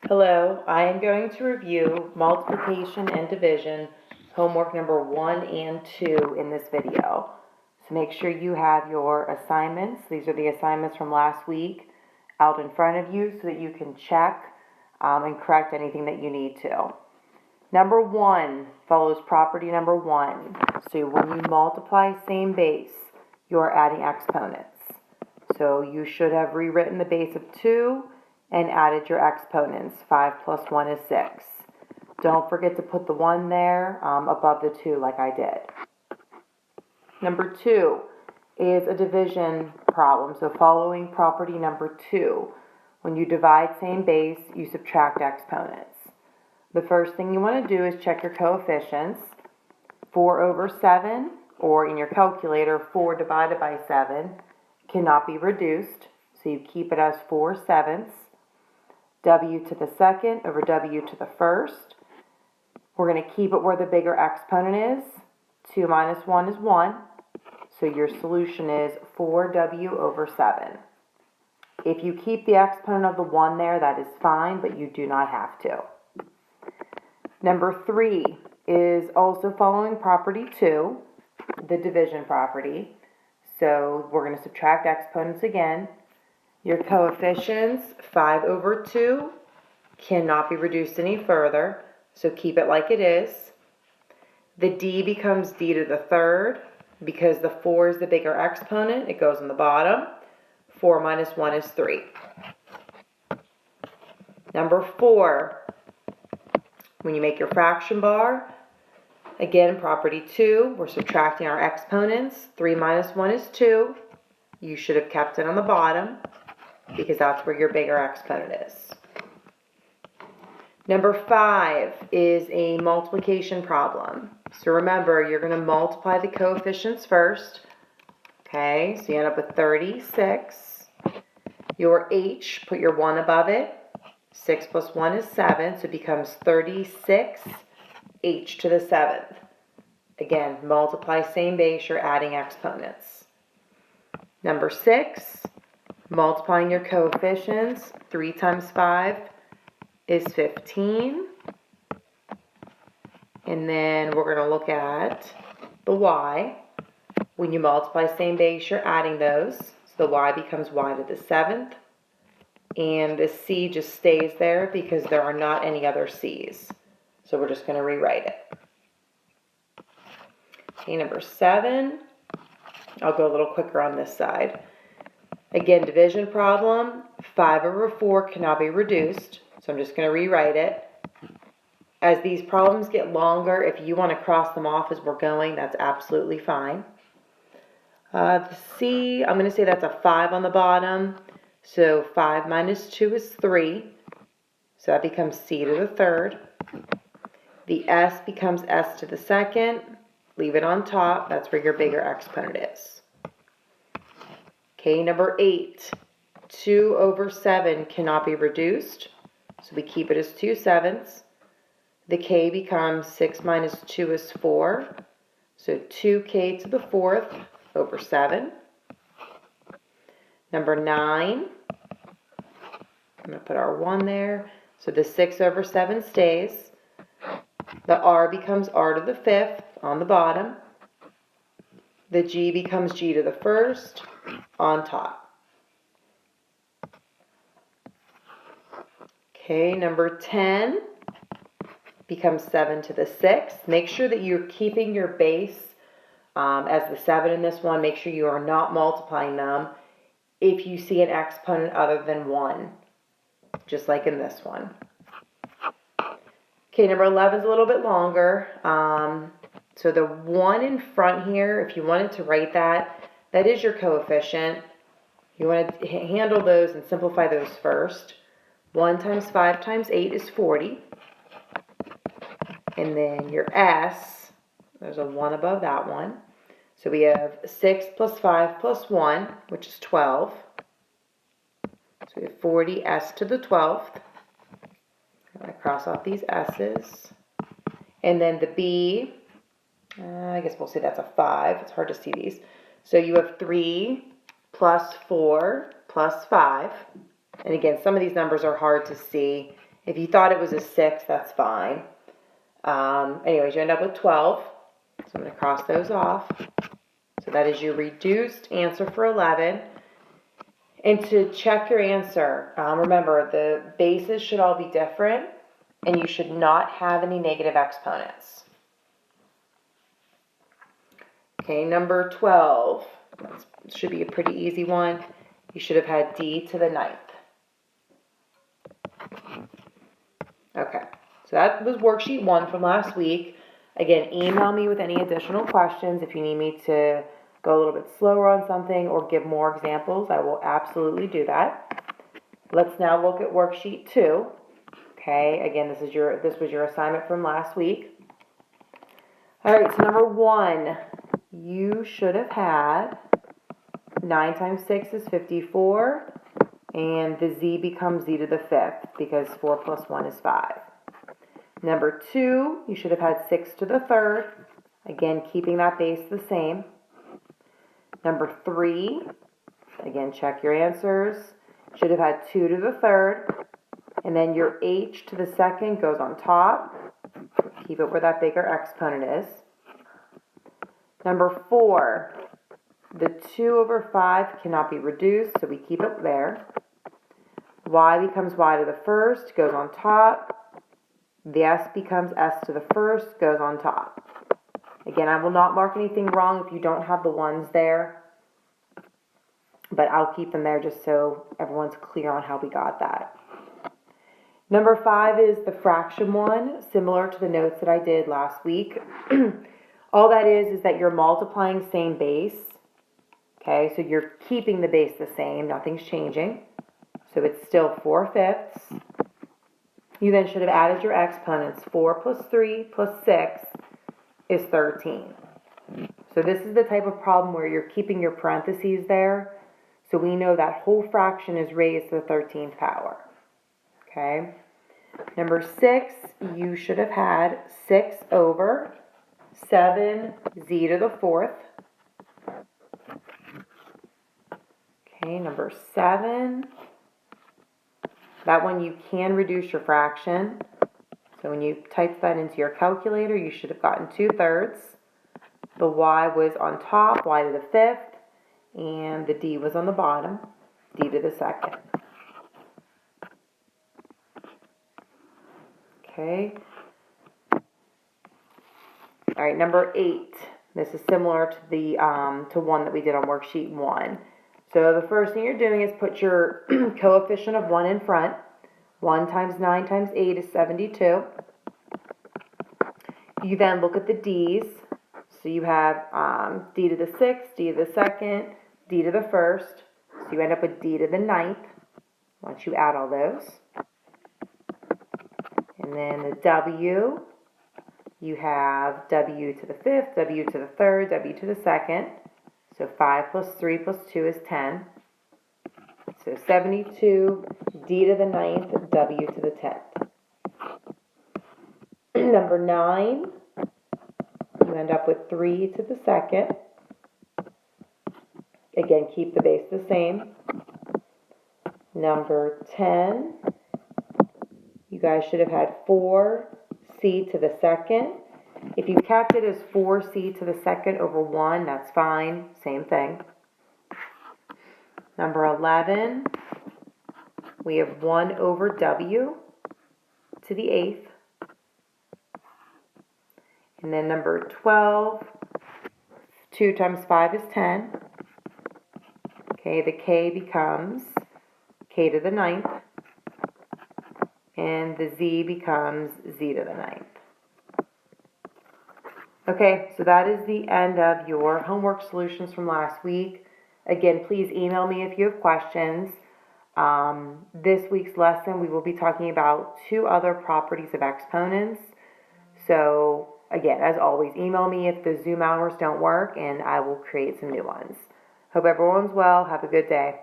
Hello, I am going to review multiplication and division, homework number 1 and 2 in this video. So make sure you have your assignments, these are the assignments from last week, out in front of you so that you can check and correct anything that you need to. Number 1 follows property number 1. So when you multiply same base, you're adding exponents. So you should have rewritten the base of 2 and added your exponents. 5 plus 1 is 6. Don't forget to put the 1 there above the 2 like I did. Number 2 is a division problem. So following property number 2, when you divide same base, you subtract exponents. The first thing you want to do is check your coefficients. 4 over 7, or in your calculator, 4 divided by 7, cannot be reduced. So you keep it as 4/7. W to the second over W to the first. We're going to keep it where the bigger exponent is. 2 minus 1 is 1. So your solution is 4W over 7. If you keep the exponent of the 1 there, that is fine, but you do not have to. Number 3 is also following property 2, the division property. So we're going to subtract exponents again. Your coefficients, 5 over 2, cannot be reduced any further, so keep it like it is. The d becomes d to the third. Because the 4 is the bigger exponent, it goes on the bottom. 4 minus 1 is 3. Number 4, when you make your fraction bar, again, property 2, we're subtracting our exponents. 3 minus 1 is 2. You should have kept it on the bottom, because that's where your bigger exponent is. Number 5 is a multiplication problem. So remember, you're going to multiply the coefficients first. Okay, so you end up with 36. Your h, put your 1 above it. 6 plus 1 is 7, so it becomes 36 h to the 7th. Again, multiply same base, you're adding exponents. Number 6. Multiplying your coefficients, 3 times 5 is 15. And then we're going to look at the y. When you multiply same base, you're adding those. So the y becomes y to the 7th. And the c just stays there because there are not any other c's. So we're just going to rewrite it. Okay, number 7. I'll go a little quicker on this side. Again, division problem, 5 over 4 cannot be reduced, so I'm just going to rewrite it. As these problems get longer, if you want to cross them off as we're going, that's absolutely fine. The C, I'm going to say that's a 5 on the bottom, so 5 minus 2 is 3, so that becomes C to the third. The S becomes S to the second, leave it on top, that's where your bigger exponent is. Okay, number 8, 2 over 7 cannot be reduced, so we keep it as 2/7. The k becomes 6 minus 2 is 4, so 2k to the 4th over 7. Number 9, I'm going to put our 1 there, so the 6 over 7 stays. The r becomes r to the 5th on the bottom. The g becomes g to the 1st on top. Okay, number 10 becomes 7 to the 6th. Make sure that you're keeping your base as the 7 in this one. Make sure you are not multiplying them if you see an exponent other than 1, just like in this one. Okay, number 11 is a little bit longer. So the 1 in front here, if you wanted to write that, that is your coefficient. You want to handle those and simplify those first. 1 times 5 times 8 is 40. And then your S, there's a 1 above that one. So we have 6 plus 5 plus 1, which is 12. So we have 40 S to the 12th. I cross off these S's. And then the B, I guess we'll say that's a 5. It's hard to see these. So you have 3 plus 4 plus 5. And again, some of these numbers are hard to see If you thought it was a 6, that's fine. Anyways, you end up with 12. So I'm going to cross those off. So that is your reduced answer for 11. And to check your answer, remember the bases should all be different and you should not have any negative exponents. Okay, number 12. That should be a pretty easy one. You should have had d to the 9th. Okay, so that was worksheet 1 from last week. Again, email me with any additional questions if you need me to go a little bit slower on something or give more examples. I will absolutely do that. Let's now look at worksheet 2. Okay, again, this was your assignment from last week. All right, so number 1, you should have had 9 times 6 is 54, and the z becomes z to the 5th because 4 plus 1 is 5. Number 2, you should have had 6 to the 3rd, again, keeping that base the same. Number 3, again, check your answers. Should have had 2 to the 3rd, and then your h to the 2nd goes on top. Keep it where that bigger exponent is. Number 4, the 2 over 5 cannot be reduced, so we keep it there. Y becomes y to the 1st, goes on top. The s becomes s to the 1st, goes on top. Again, I will not mark anything wrong if you don't have the ones there, but I'll keep them there just so everyone's clear on how we got that. Number 5 is the fraction one, similar to the notes that I did last week. All that is that you're multiplying same base. Okay, so you're keeping the base the same, nothing's changing. So it's still 4/5. You then should have added your exponents. 4 plus 3 plus 6 is 13. So this is the type of problem where you're keeping your parentheses there. So we know that whole fraction is raised to the 13th power. Okay. Number 6, you should have had 6 over 7 z to the 4th. Okay, number 7. That one you can reduce your fraction. So when you type that into your calculator, you should have gotten 2/3. The y was on top, y to the 5th, and the d was on the bottom, d to the 2nd. Okay. All right, number 8. This is similar to the to one that we did on worksheet 1. So the first thing you're doing is put your coefficient of 1 in front. 1 times 9 times 8 is 72. You then look at the d's. So you have d to the 6th, d to the 2nd, d to the 1st. So you end up with d to the 9th once you add all those. And then the w, you have w to the 5th, w to the 3rd, w to the 2nd. So 5 plus 3 plus 2 is 10. So 72, d to the 9th, w to the 10th. Number 9, you end up with 3 to the 2nd. Again, keep the base the same. Number 10, you guys should have had 4c to the 2nd. If you kept it as 4c to the 2nd over 1, that's fine. Same thing. Number 11, we have 1 over w to the 8th. And then number 12, 2 times 5 is 10. Okay, the k becomes k to the 9th. And the z becomes z to the 9th. Okay, so that is the end of your homework solutions from last week. Again, please email me if you have questions. This week's lesson, we will be talking about 2 other properties of exponents. So, again, as always, email me if the Zoom hours don't work, and I will create some new ones. Hope everyone's well. Have a good day.